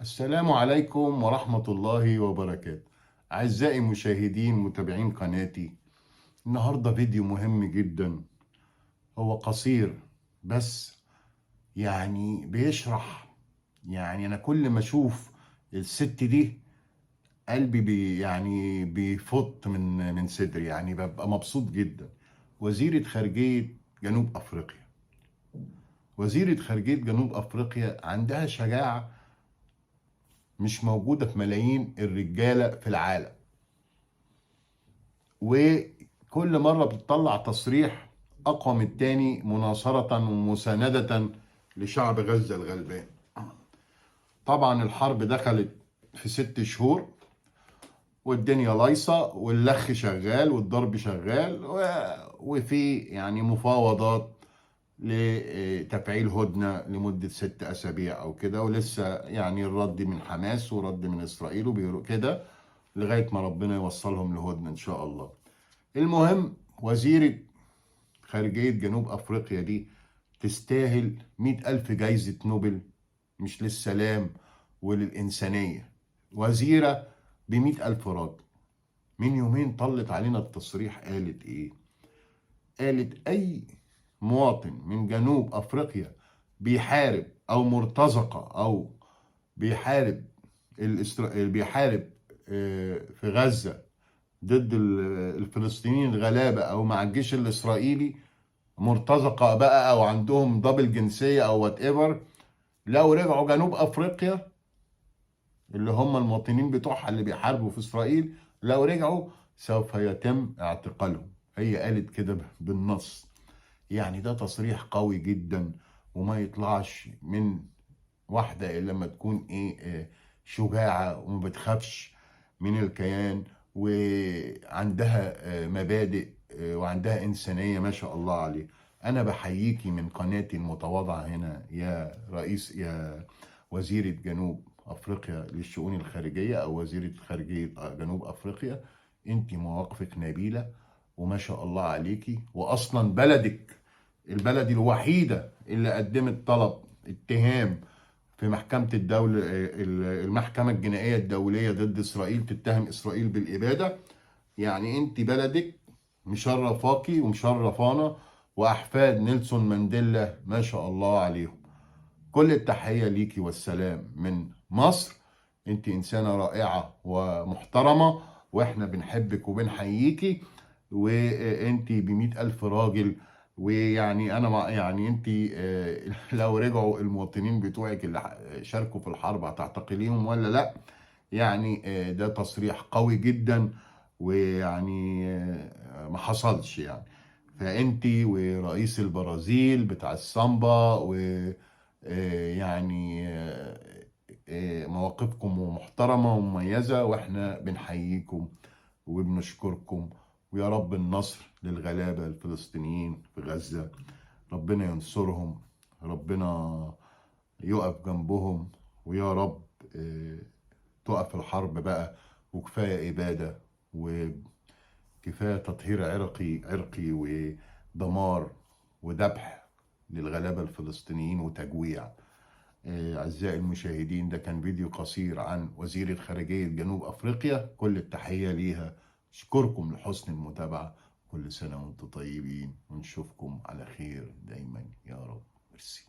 السلام عليكم ورحمة الله وبركاته. أعزائي مشاهدين متابعين قناتي، النهاردة فيديو مهم جدا. هو قصير بس بيشرح. أنا كل ما أشوف الست دي قلبي بيفط من صدري، ببقى مبسوط جدا. وزيرة خارجية جنوب أفريقيا، وزيرة خارجية جنوب أفريقيا عندها شجاعة مش موجودة في ملايين الرجالة في العالم، وكل مرة بتطلع تصريح أقوى من التاني مناصرة ومساندة لشعب غزة الغلبان. طبعا الحرب دخلت في 6 شهور والدنيا لايصة واللخ شغال والضرب شغال، وفي مفاوضات لتفعيل هدنة لمدة 6 أسابيع أو كده، ولسه الرد من حماس ورد من إسرائيل وبيقولوا كده لغاية ما ربنا يوصلهم لهدنة إن شاء الله. المهم، وزيرة خارجية جنوب أفريقيا دي تستاهل 100,000 جايزة نوبل، مش للسلام وللإنسانية. وزيرة ب100,000 راجل. من يومين طلت علينا التصريح، قالت إيه؟ قالت أي مواطن من جنوب أفريقيا بيحارب أو مرتزقة أو بيحارب بيحارب في غزة ضد الفلسطينيين الغلابة أو مع الجيش الإسرائيلي، مرتزقة بقى أو عندهم دبل جنسية أو وات ايفر، لو رجعوا جنوب أفريقيا اللي هم المواطنين بتوعها اللي بيحاربوا في إسرائيل، لو رجعوا سوف يتم اعتقالهم. هي قالت كده بالنص. ده تصريح قوي جدا، وما يطلعش من واحدة إلا لما تكون شجاعة وما بتخافش من الكيان وعندها مبادئ وعندها إنسانية ما شاء الله عليه. أنا بحييكي من قناتي المتواضعة هنا يا وزيرة جنوب أفريقيا للشؤون الخارجية أو وزيرة خارجية جنوب أفريقيا. أنت مواقفك نبيلة وما شاء الله عليكي، وأصلا البلد الوحيدة اللي قدمت طلب اتهام في محكمة الدولة، المحكمة الجنائية الدولية ضد إسرائيل، تتهم إسرائيل بالإبادة. أنت بلدك مشرفاكي ومشرفانا، وأحفاد نيلسون مانديلا ما شاء الله عليهم. كل التحية ليكي والسلام من مصر. أنت إنسانة رائعة ومحترمة، وإحنا بنحبك وبنحييكي. وأنت ب100,000 راجل. أنا أنت لو رجعوا المواطنين بتوعك اللي شاركوا في الحرب هتعتقليهم ولا لأ؟ ده تصريح قوي جدا، ما حصلش فأنت ورئيس البرازيل بتاع السامبا و مواقفكم محترمة ومميزة، واحنا بنحييكم وبنشكركم. ويا رب النصر للغلابة الفلسطينيين في غزة، ربنا ينصرهم، ربنا يقف جنبهم، ويا رب تقف الحرب بقى، وكفاية إبادة وكفاية تطهير عرقي ودمار وذبح للغلابة الفلسطينيين وتجويع. أعزائي المشاهدين، ده كان فيديو قصير عن وزيرة خارجية جنوب أفريقيا. كل التحية ليها. أشكركم لحسن المتابعة. كل سنة وأنتم طيبين، ونشوفكم على خير دايما يا رب. ميرسي.